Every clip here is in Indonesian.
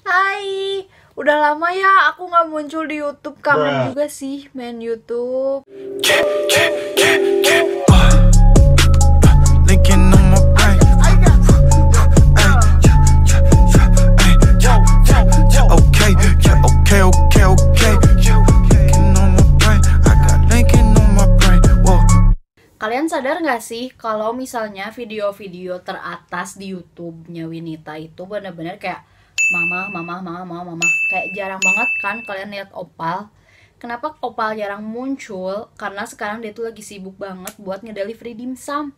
Hai, udah lama ya aku nggak muncul di YouTube. Kangen juga sih main YouTube. Kalian sadar nggak sih kalau misalnya video-video teratas di YouTube-nya Winita itu bener-bener kayak mama kayak jarang banget kan kalian lihat Opal. Kenapa Opal jarang muncul? Karena sekarang dia tuh lagi sibuk banget buat ngedelivery dimsum.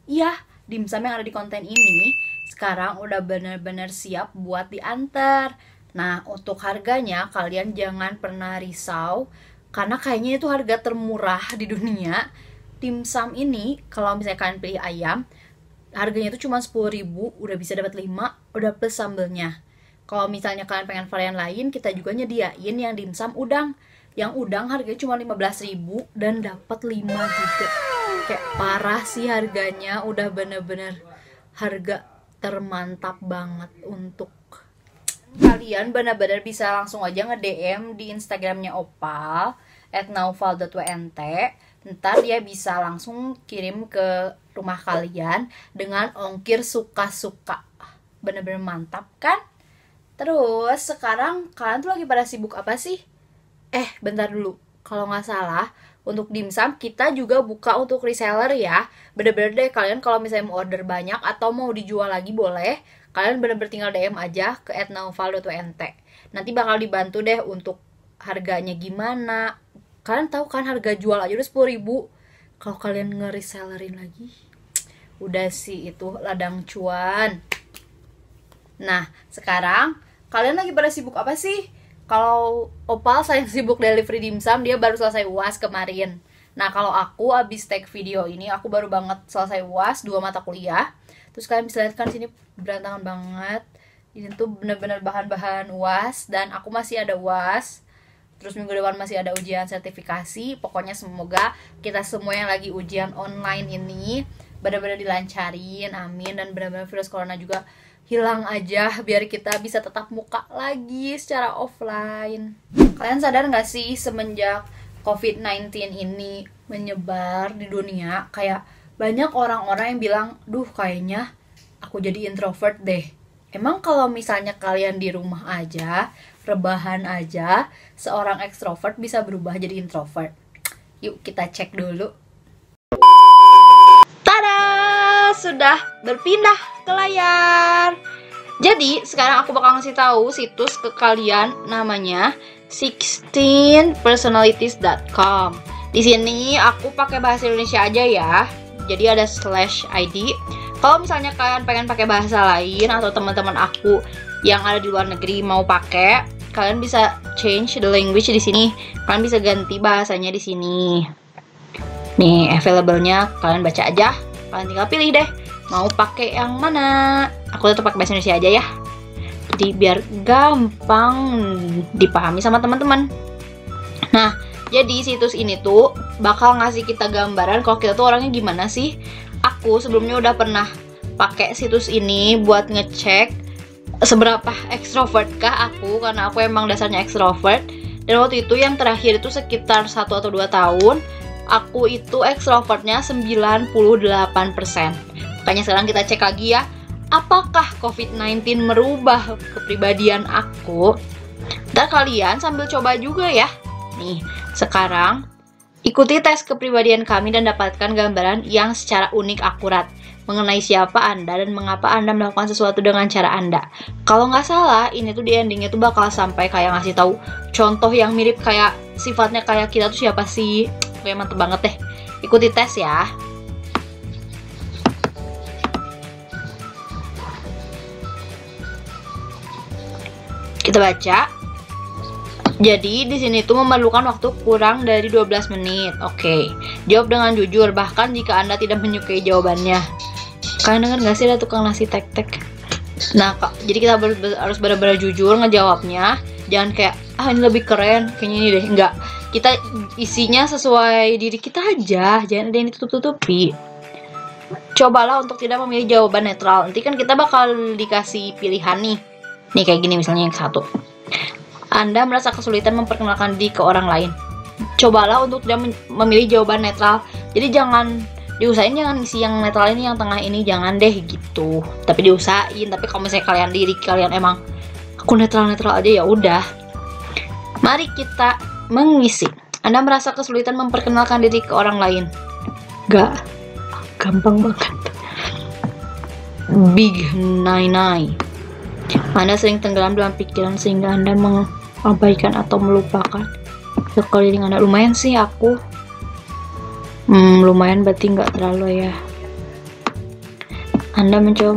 Iya, dimsum yang ada di konten ini sekarang udah bener-bener siap buat diantar. Nah, untuk harganya kalian jangan pernah risau karena kayaknya itu harga termurah di dunia. Dimsum ini kalau misalnya kalian pilih ayam, harganya itu cuma 10.000, udah bisa dapat 5, udah plus sambelnya. Kalau misalnya kalian pengen varian lain, kita juga nyediain yang dimsum udang. Yang udang harganya cuma 15.000 dan dapat 5 juga. Kayak parah sih harganya, udah bener-bener harga termantap banget. Untuk kalian bener-bener bisa langsung aja nge-DM di Instagramnya Opal @naufal.wnt. Ntar dia bisa langsung kirim ke rumah kalian dengan ongkir suka-suka. Bener-bener mantap kan? Terus sekarang kalian tuh lagi pada sibuk apa sih? Bentar dulu. Kalau nggak salah, untuk dimsum kita juga buka untuk reseller ya. Bener-bener deh kalian kalau misalnya mau order banyak atau mau dijual lagi boleh. Kalian bener-bener tinggal DM aja ke @naufal.wnt. Nanti bakal dibantu deh untuk harganya gimana. Kalian tahu kan harga jual aja udah 10.000. Kalau kalian nge-resellerin lagi, udah sih itu ladang cuan. Nah, sekarang kalian lagi pada sibuk apa sih? Kalau Opal saya sibuk delivery dimsum, dia baru selesai UAS kemarin. Nah, kalau aku abis take video ini, aku baru banget selesai UAS 2 mata kuliah. Terus kalian bisa lihat kan sini berantakan banget. Ini tuh bener-bener bahan-bahan UAS dan aku masih ada UAS. Terus minggu depan masih ada ujian sertifikasi. Pokoknya semoga kita semua yang lagi ujian online ini benar-benar dilancarin, amin. Dan benar-benar virus corona juga hilang aja, biar kita bisa tetap muka lagi secara offline. Kalian sadar gak sih semenjak COVID-19 ini menyebar di dunia, kayak banyak orang-orang yang bilang, duh kayaknya aku jadi introvert deh. Emang kalau misalnya kalian di rumah aja, rebahan aja, seorang ekstrovert bisa berubah jadi introvert? Yuk kita cek dulu. Tada! Sudah berpindah ke layar. Jadi sekarang aku bakal ngasih tahu situs ke kalian, namanya 16personalities.com. Di sini aku pakai bahasa Indonesia aja ya. Jadi ada /id. Kalau misalnya kalian pengen pakai bahasa lain atau teman-teman aku yang ada di luar negeri mau pakai, kalian bisa change the language di sini. Kalian bisa ganti bahasanya di sini. Nih, available-nya kalian baca aja. Kalian tinggal pilih deh mau pakai yang mana. Aku tetap pakai bahasa Indonesia aja ya. Jadi biar gampang dipahami sama teman-teman. Nah, jadi situs ini tuh bakal ngasih kita gambaran kalau kita tuh orangnya gimana sih. Aku sebelumnya udah pernah pakai situs ini buat ngecek seberapa ekstrovert kah aku, karena aku emang dasarnya ekstrovert. Dan waktu itu yang terakhir itu sekitar 1 atau 2 tahun, aku itu ekstrovertnya 98%. Makanya sekarang kita cek lagi ya, apakah COVID-19 merubah kepribadian aku? Ntar kalian sambil coba juga ya. Nih, sekarang ikuti tes kepribadian kami dan dapatkan gambaran yang secara unik akurat mengenai siapa Anda dan mengapa Anda melakukan sesuatu dengan cara Anda. Kalau nggak salah, ini tuh di endingnya tuh bakal sampai kayak ngasih tahu contoh yang mirip kayak sifatnya kayak kita tuh siapa sih. Kayak mantep banget deh. Ikuti tes ya. Kita baca. Jadi di sini tuh memerlukan waktu kurang dari 12 menit. Oke. Jawab dengan jujur bahkan jika Anda tidak menyukai jawabannya. Kalian dengar gak sih ada tukang nasi tek-tek? Nah, jadi kita harus benar-benar jujur ngejawabnya. Jangan kayak, ini lebih keren, kayaknya ini deh. Enggak. Kita isinya sesuai diri kita aja. Jangan ada yang ditutup-tutupi. Cobalah untuk tidak memilih jawaban netral. Nanti kan kita bakal dikasih pilihan nih. Nih kayak gini misalnya yang satu. Anda merasa kesulitan memperkenalkan diri ke orang lain. Cobalah untuk tidak memilih jawaban netral. Jadi jangan diusahain, jangan isi yang netral ini, yang tengah ini jangan deh gitu. Tapi diusahain. Tapi kalau misalnya kalian emang aku netral aja, ya udah. Mari kita mengisi. Anda merasa kesulitan memperkenalkan diri ke orang lain. Gak, gampang banget. Big Nai. Anda sering tenggelam dalam pikiran sehingga Anda mengabaikan atau melupakan sekeliling Anda. Lumayan sih aku. Lumayan berarti nggak terlalu ya. Anda mencoba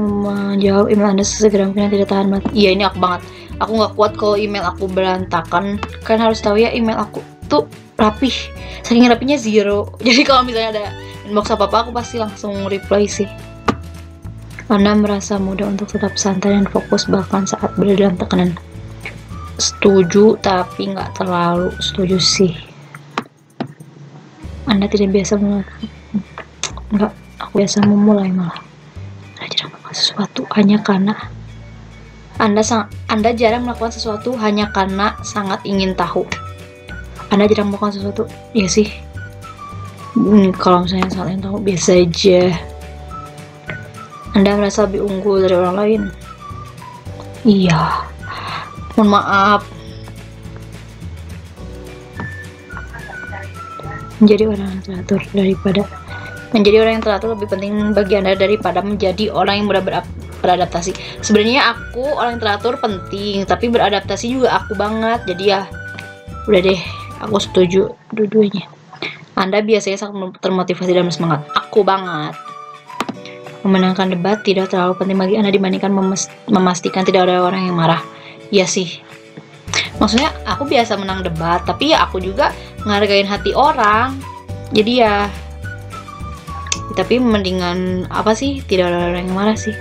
menjawab email Anda sesegera mungkin, tidak tahan banget. Iya, ini aku banget. Aku nggak kuat kalau email aku berantakan. Kalian harus tahu ya, email aku tuh rapih. Saking rapinya 0. Jadi kalau misalnya ada inbox apa-apa, aku pasti langsung reply sih. Anda merasa mudah untuk tetap santai dan fokus bahkan saat berada dalam tekanan. Setuju, tapi nggak terlalu setuju sih. Anda tidak biasa nggak, aku biasa memulai malah. Anda jarang melakukan sesuatu hanya karena Anda jarang melakukan sesuatu hanya karena sangat ingin tahu. Anda jarang melakukan sesuatu, ya sih. Kalau misalnya sangat ingin tahu, biasa aja. Anda merasa lebih unggul dari orang lain. Iya. Mohon maaf. Menjadi orang yang teratur lebih penting bagi Anda daripada menjadi orang yang mudah beradaptasi. Sebenarnya aku orang yang teratur penting, tapi beradaptasi juga aku banget. Jadi ya udah deh, aku setuju dua-duanya. Anda biasanya sangat termotivasi dan bersemangat. Aku banget. Memenangkan debat tidak terlalu penting bagi Anda dibandingkan memastikan tidak ada orang yang marah. Iya sih. Maksudnya aku biasa menang debat, tapi ya aku juga ngargain hati orang. Jadi ya, tapi mendingan apa sih, tidak ada orang yang marah sih.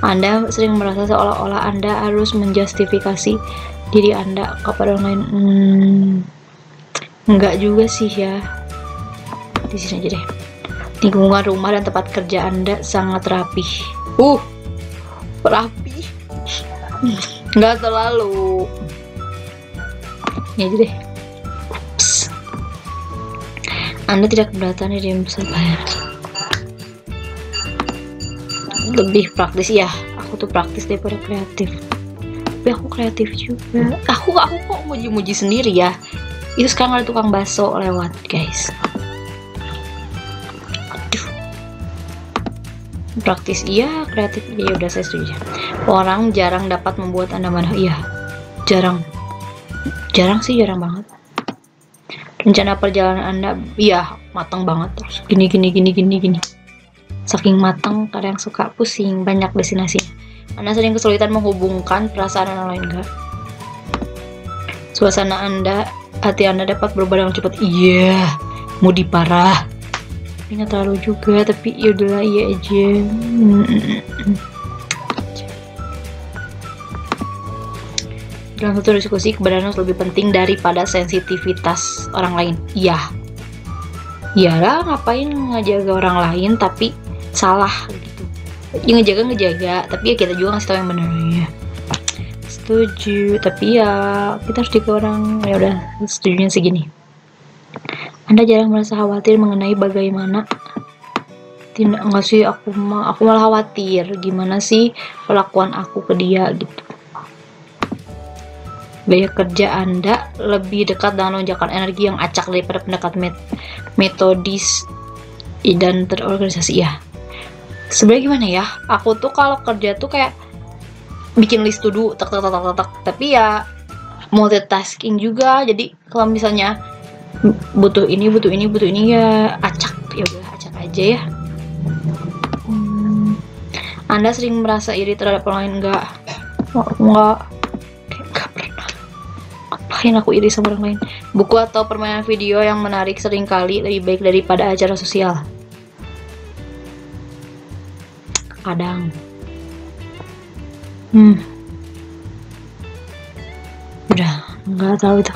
Anda sering merasa seolah-olah Anda harus menjustifikasi diri Anda kepada orang lain. Enggak juga sih ya. Di sini aja deh. Lingkungan rumah dan tempat kerja Anda sangat rapih. Rapih. Nggak terlalu. Ini aja deh. Ups. Anda tidak keberatan di besar bayar. Lebih praktis ya. Aku tuh praktis daripada kreatif. Tapi aku kreatif juga. Aku kok muji-muji sendiri ya. Itu sekarang ada tukang bakso lewat, guys. Praktis iya, kreatif iya, udah saya setuju. Orang jarang dapat membuat Anda marah. Iya, jarang sih, jarang banget. Rencana perjalanan Anda iya matang banget, terus gini saking matang kadang suka pusing, banyak destinasi. Anda sering kesulitan menghubungkan perasaan orang lain. Enggak. Suasana Anda, hati Anda dapat berubah dengan cepat. Iya, moody parah. Nggak terlalu juga, tapi yaudahlah, iya aja. Dalam satu diskusi, kebenaran lebih penting daripada sensitivitas orang lain. Iya. Iyalah, ngapain ngejaga orang lain tapi salah gitu. Ya ngejaga, tapi ya kita juga ngasih tahu yang benernya. Setuju, tapi ya kita harus jaga orang. Ya udah, setujunya segini. Anda jarang merasa khawatir mengenai bagaimana enggak sih, aku malah khawatir gimana sih perlakuan aku ke dia gitu. Gaya kerja Anda lebih dekat dengan lonjakan energi yang acak daripada pendekatan metodis dan terorganisasi ya. Sebenarnya gimana ya, aku tuh kalau kerja tuh kayak bikin list to do tak, tapi ya multitasking juga. Jadi kalau misalnya butuh ini ya acak, ya udah acak aja ya. Anda sering merasa iri terhadap orang lain? Enggak pernah. Ngapain aku iri sama orang lain? Buku atau permainan video yang menarik seringkali lebih baik daripada acara sosial. Kadang udah nggak tahu itu.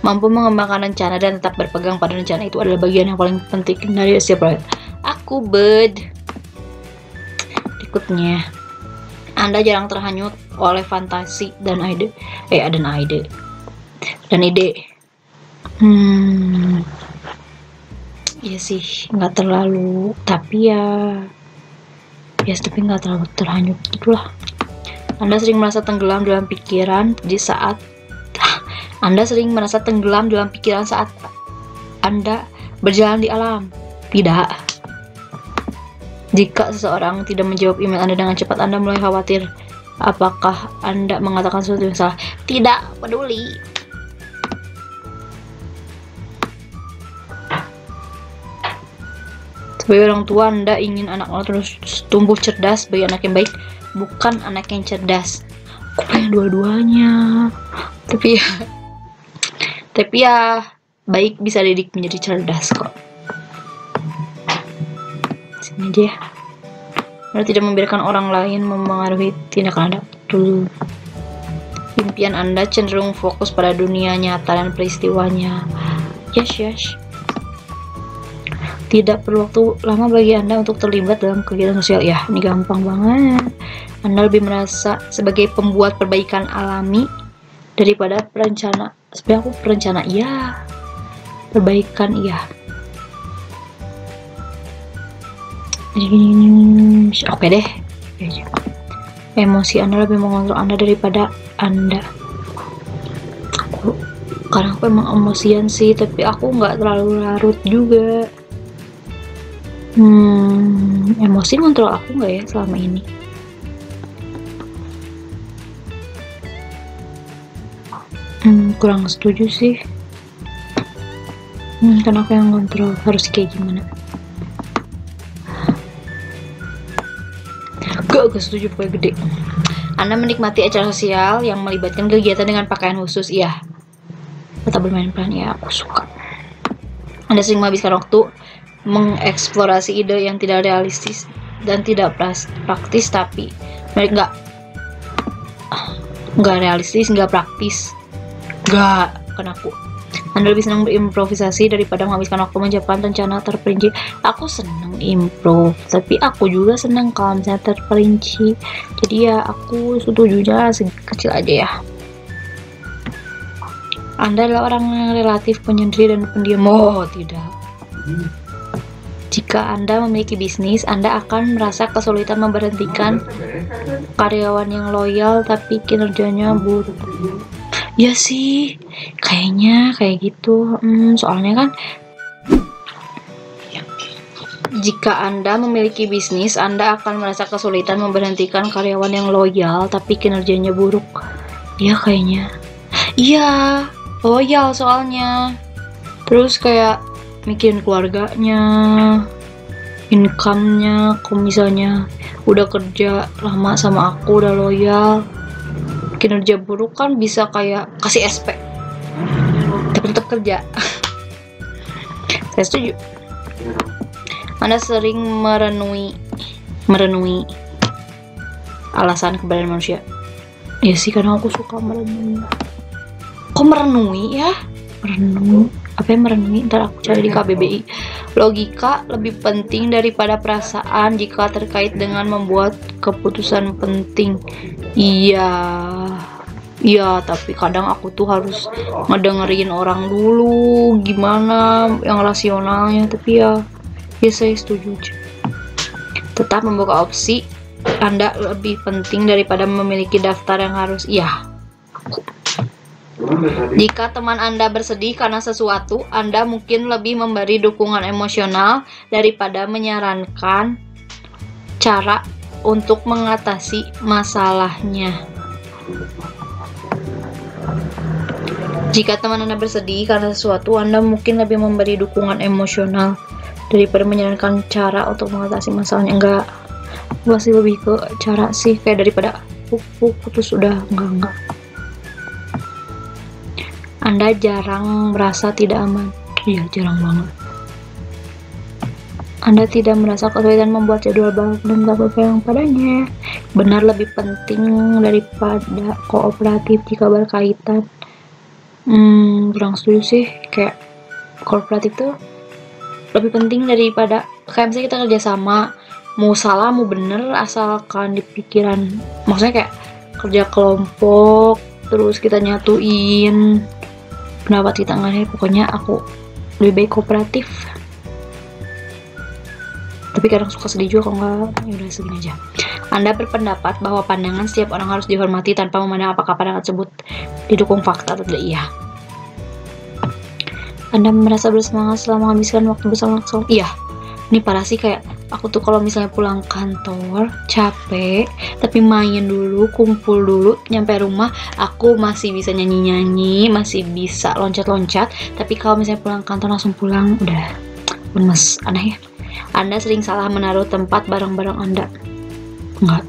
Mampu mengembangkan rencana dan tetap berpegang pada rencana itu adalah bagian yang paling penting dari setiap proyek. Aku berikutnya, Anda jarang terhanyut oleh fantasi dan ide. Dan ide. Iya sih, nggak terlalu, tapi tapi nggak terlalu terhanyut gitulah. Anda sering merasa tenggelam dalam pikiran saat Anda berjalan di alam. Tidak. Jika seseorang tidak menjawab email Anda dengan cepat, Anda mulai khawatir. Apakah Anda mengatakan sesuatu yang salah? Tidak peduli. Sebagai orang tua, Anda ingin anak Anda terus tumbuh cerdas sebagai anak yang baik, bukan anak yang cerdas. Aku pengen dua-duanya. Tapi ya baik bisa didik menjadi cerdas kok. Sini aja ya. Anda tidak membiarkan orang lain memengaruhi tindakan Anda. Betul. Impian Anda cenderung fokus pada dunia nyata dan peristiwanya. Yes. Tidak perlu waktu lama bagi Anda untuk terlibat dalam kegiatan sosial. Ya, ini gampang banget. Anda lebih merasa sebagai pembuat perbaikan alami daripada perencana. Sebenarnya aku perencana, iya. Perbaikan, iya. Gini. Oke deh. Emosi Anda lebih mengontrol Anda daripada Anda. Karena aku emang emosian sih, tapi aku nggak terlalu larut juga. Emosi ngontrol aku nggak ya selama ini? Kurang setuju sih. Karena aku yang kontrol, harus kayak gimana? Gak setuju, pokoknya gede. Anda menikmati acara sosial yang melibatkan kegiatan dengan pakaian khusus, iya. Tetap bermain peran, ya aku suka. Anda sering menghabiskan waktu mengeksplorasi ide yang tidak realistis dan tidak praktis, tapi mereka nggak realistis, nggak praktis, nggak kan aku. Anda lebih senang berimprovisasi daripada menghabiskan waktu menyiapkan rencana terperinci. Aku senang improv, tapi aku juga senang kalau misalnya terperinci. Jadi ya aku setujunya kecil aja ya. Anda adalah orang yang relatif penyendiri dan pendiam. Oh tidak. Jika Anda memiliki bisnis, Anda akan merasa kesulitan memberhentikan karyawan yang loyal tapi kinerjanya buruk. Ya sih, kayaknya kayak gitu. Soalnya kan jika Anda memiliki bisnis, Anda akan merasa kesulitan memberhentikan karyawan yang loyal tapi kinerjanya buruk. Ya kayaknya. Iya, loyal soalnya. Terus kayak mikirin keluarganya, income-nya. Kalau misalnya udah kerja lama sama aku, udah loyal, kinerja buruk kan bisa kayak kasih SP tapi tetap kerja. Saya setuju. Anda sering merenungi alasan keberadaan manusia. Ya sih, karena aku suka merenungi. Kok merenungi ya? Merenungi. Apa yang merenungi? Ntar aku cari di KBBI. Logika lebih penting daripada perasaan jika terkait dengan membuat keputusan penting. Iya, tapi kadang aku tuh harus ngedengerin orang dulu gimana yang rasionalnya. Tapi ya saya setuju. Tetap membuka opsi Anda lebih penting daripada memiliki daftar yang harus. Iya. Jika teman Anda bersedih karena sesuatu, Anda mungkin lebih memberi dukungan emosional daripada menyarankan cara untuk mengatasi masalahnya. Jika teman Anda bersedih karena sesuatu, Anda mungkin lebih memberi dukungan emosional daripada menyarankan cara untuk mengatasi masalahnya. Enggak sih, lebih ke cara sih, kayak daripada putus udah enggak. Anda jarang merasa tidak aman. Iya, jarang banget. Anda tidak merasa kesulitan membuat jadwal balap dan tak berpegang padanya. Benar lebih penting daripada kooperatif jika berkaitan. Kurang setuju sih. Kayak kooperatif tuh lebih penting daripada kayak misalnya kita kerja sama, mau salah mau bener asalkan di pikiran, maksudnya kayak kerja kelompok terus kita nyatuin pendapat kita nggak, pokoknya aku lebih baik kooperatif. Tapi kadang suka sedih juga kalau nggak, ya udah segini aja. Anda berpendapat bahwa pandangan setiap orang harus dihormati tanpa memandang apakah pandangan tersebut didukung fakta atau tidak. Iya. Anda merasa bersemangat setelah menghabiskan waktu bersama langsung. Iya. Ini parah sih, kayak aku tuh kalau misalnya pulang kantor capek, tapi main dulu, kumpul dulu, nyampe rumah aku masih bisa nyanyi-nyanyi, masih bisa loncat-loncat. Tapi kalau misalnya pulang kantor langsung pulang, udah lemes. Aneh ya. Anda sering salah menaruh tempat barang-barang Anda. Enggak.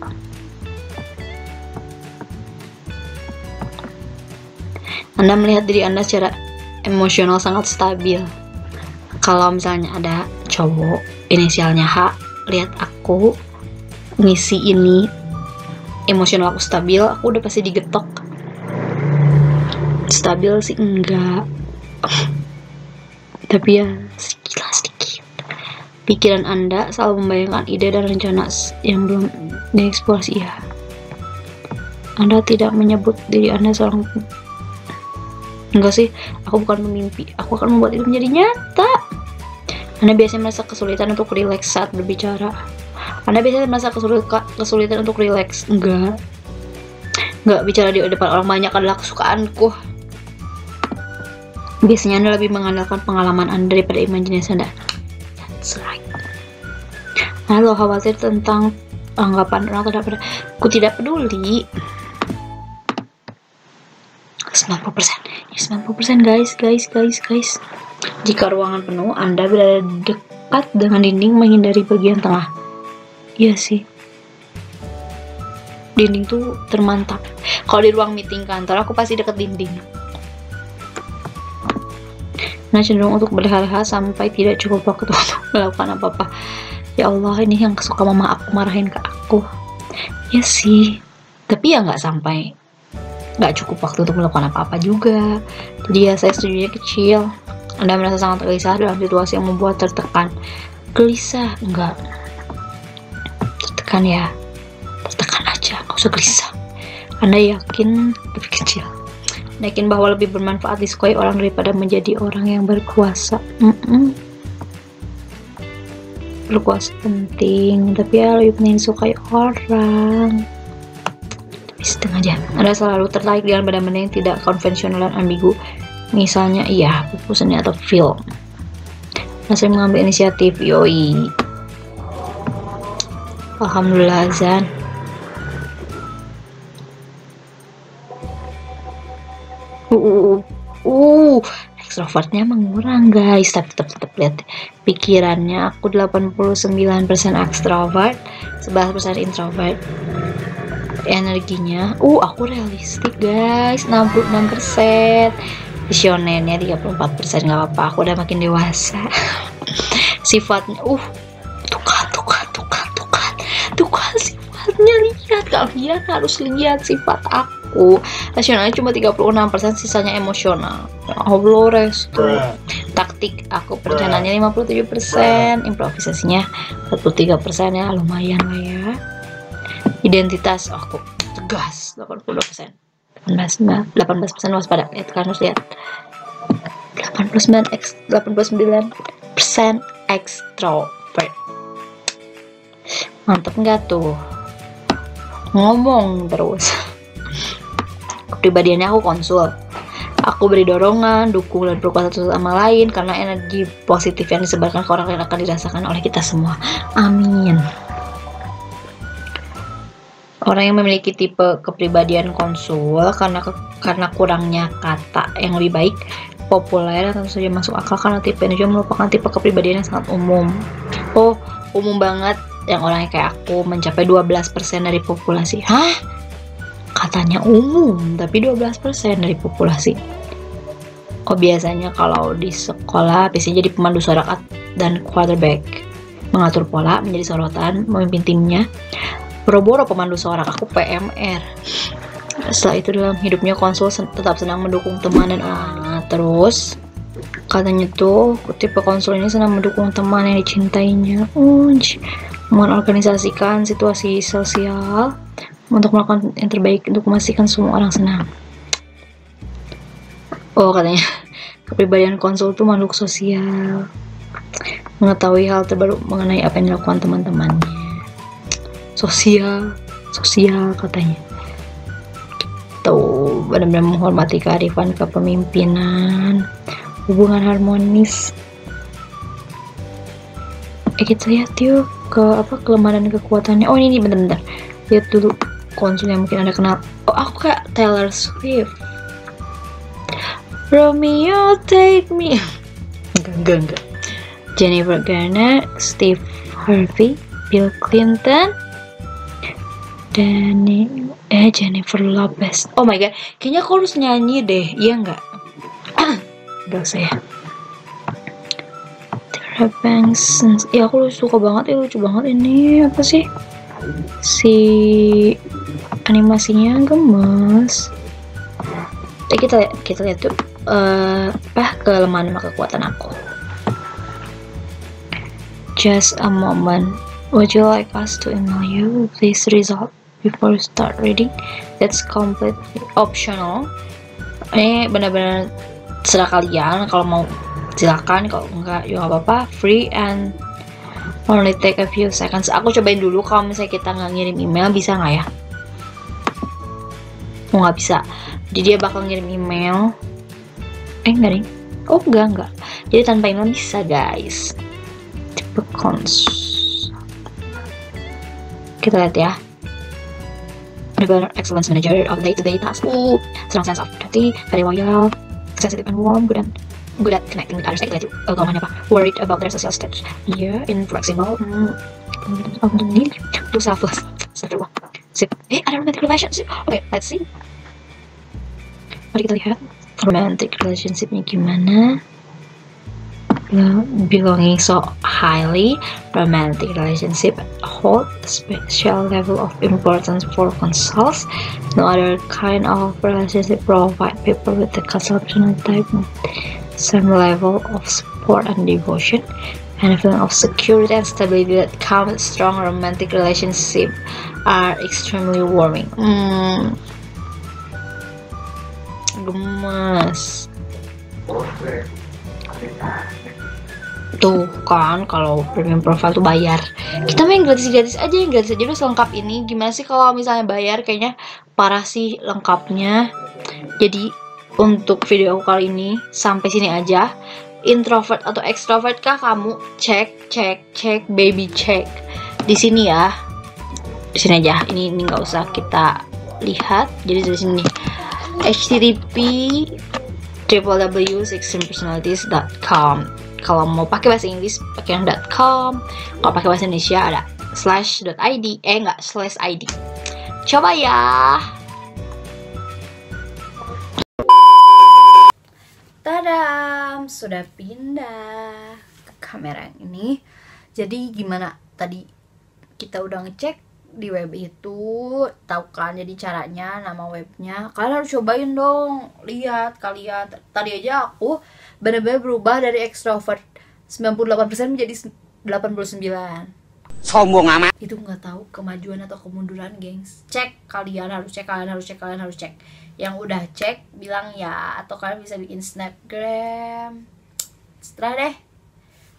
Anda melihat diri Anda secara emosional sangat stabil. Kalau misalnya ada cowok inisialnya H lihat aku ngisi ini, emosional aku stabil, aku udah pasti digetok. Stabil sih enggak, tapi ya sedikit. Pikiran Anda selalu membayangkan ide dan rencana yang belum dieksplorasi. Ya, Anda tidak menyebut diri Anda seorang, enggak sih, aku bukan pemimpi, aku akan membuat itu menjadi nyata. Anda biasanya merasa kesulitan untuk rileks saat berbicara. Anda biasanya merasa kesulitan untuk rileks. Enggak bicara di depan orang banyak adalah kesukaanku. Biasanya Anda lebih mengandalkan pengalaman Anda daripada imajinasi Anda. That's right. Anda khawatir tentang anggapan orang terhadap aku tidak peduli. 90% guys. Jika ruangan penuh, Anda berada dekat dengan dinding menghindari bagian tengah. Iya sih, dinding tuh termantap. Kalau di ruang meeting kantor, aku pasti deket dinding. Nah, cenderung untuk berleha-leha sampai tidak cukup waktu untuk melakukan apa-apa. Ya Allah, ini yang suka mama aku marahin ke aku. Ya sih, tapi ya nggak cukup waktu untuk melakukan apa-apa juga. Jadi ya saya setujunya kecil. Anda merasa sangat gelisah dalam situasi yang membuat tertekan. Gelisah? Enggak. Tertekan ya. Tertekan aja, nggak usah gelisah. Anda yakin lebih kecil. Anda yakin bahwa lebih bermanfaat disukai orang daripada menjadi orang yang berkuasa. Berkuasa penting, tapi ya lebih penting disukai orang. Setengah jam. Anda selalu tertarik dengan benda-benda yang tidak konvensional dan ambigu. Misalnya, iya, buku seni atau film. Anda sering mengambil inisiatif. Yoi. Alhamdulillah, Zan. Extrovertnya mengurang, guys. Tapi tetap lihat pikirannya. Aku 89% extrovert, 11% introvert. Energinya aku realistik guys, 66%. Visionernya 34%, nggak apa-apa, aku udah makin dewasa. Sifatnya tukar sifatnya, lihat, kalian harus lihat sifat aku. Rasionalnya cuma 36%, sisanya emosional. Ya Allah, restu. Taktik aku perencanaannya 57%, improvisasinya 43%, ya lumayan lah ya. Identitas aku tegas 82%. 18% waspada. Lihat, kan harus lihat. 89% extrovert. Mantep nggak tuh? Ngomong terus. Kepribadiannya aku konsul. Aku beri dorongan, dukung, dan berkuasa satu sama lain karena energi positif yang disebarkan ke orang lain akan dirasakan oleh kita semua. Amin. Orang yang memiliki tipe kepribadian konsul karena kurangnya kata yang lebih baik, populer, dan tentu saja masuk akal karena tipe ini juga merupakan tipe kepribadian yang sangat umum. Umum banget, yang orangnya kayak aku mencapai 12% dari populasi. Hah? Katanya umum, tapi 12% dari populasi. Biasanya kalau di sekolah biasanya jadi pemandu suara dan quarterback, mengatur pola, menjadi sorotan, memimpin timnya. Boro-boro pemandu suara, aku PMR. Setelah itu dalam hidupnya konsul tetap senang mendukung teman dan terus katanya tuh tipe konsul ini senang mendukung teman yang dicintainya. mengorganisasikan situasi sosial untuk melakukan yang terbaik untuk memastikan semua orang senang. Oh, katanya kepribadian konsul itu makhluk sosial, mengetahui hal terbaru mengenai apa yang dilakukan teman-temannya. Sosial katanya. Tuh, benar-benar menghormati kearifan kepemimpinan, hubungan harmonis. Kita lihat yuk ke kelemahan dan kekuatannya. Oh, ini bentar. Lihat dulu konsul yang mungkin Anda kenal. Oh, aku kayak Taylor Swift. Romeo take me. Enggak. Jennifer Garner, Steve Harvey, Bill Clinton, dan Jennifer Lopez. Oh my god, kayaknya aku harus nyanyi deh, iya nggak? Gak usah ya. Tyra Banks, ya aku suka banget, lucu banget ini. Apa sih? Si animasinya gemes. Kita lihat tuh kelemahan sama kekuatan aku. Just a moment. Would you like us to email you this result before you start reading? That's completely optional. Ini benar-benar serah kalian. Kalau mau silakan, kalau enggak juga nggak apa-apa. Free and only take a few seconds. Aku cobain dulu kalau misalnya kita nggak ngirim email, bisa nggak ya? Oh, nggak bisa. Jadi dia bakal ngirim email. Enggak nih. Oh, enggak. Jadi tanpa email bisa, guys. Kita lihat ya. Excellence manager of day-to-day tasks. Strong sense of duty, very loyal, sensitive and warm, good at connecting with others. Kita lihat yuk, kelemahannya apa? Worried about their social status. Yeah, inflexible. Too selfless. Sip. Ada romantic relationship. Okay, let's see. Mari kita lihat romantic relationshipnya gimana. Belonging so highly, romantic relationship hold a special level of importance for consuls. No other kind of relationship provide people with the consumption type same level of support and devotion and a feeling of security and stability that come with strong romantic relationship are extremely warming. Gemes. Tuh kan, kalau premium profile tuh bayar. Kita main gratis aja, udah selengkap ini. Gimana sih kalau misalnya bayar? Kayaknya parah sih lengkapnya. Jadi untuk video aku kali ini sampai sini aja. Introvert atau extrovert kah kamu? Cek baby cek. Di sini ya. Di sini aja. Ini nggak usah kita lihat. Jadi dari sini http www.extremepersonalities.com. Kalau mau pakai bahasa Inggris pakai yang .com. Kalau pakai bahasa Indonesia ada /.id. /id. Coba ya. Tadam, sudah pindah ke kamera yang ini. Jadi gimana tadi kita udah ngecek di web itu, tahu kan jadi caranya, nama webnya. Kalian harus cobain dong. Lihat kalian. Tadi aja aku benar-benar berubah dari extrovert 98% menjadi 89. Sombong amat. Itu nggak tahu kemajuan atau kemunduran, gengs. Kalian harus cek. Yang udah cek bilang ya, atau kalian bisa bikin snapgram. Setelah deh.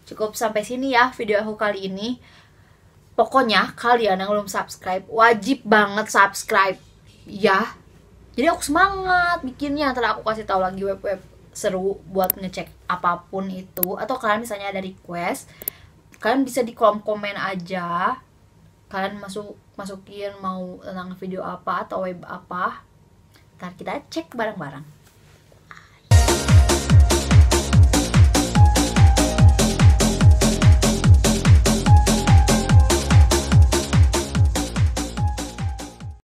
Cukup sampai sini ya video aku kali ini. Pokoknya kalian yang belum subscribe wajib banget subscribe ya. Jadi aku semangat bikinnya. Ntar aku kasih tahu lagi web-web seru buat ngecek apapun itu. Atau kalian misalnya ada request, kalian bisa di kolom komen aja. Kalian masukin mau tentang video apa atau web apa. Ntar kita cek bareng-bareng.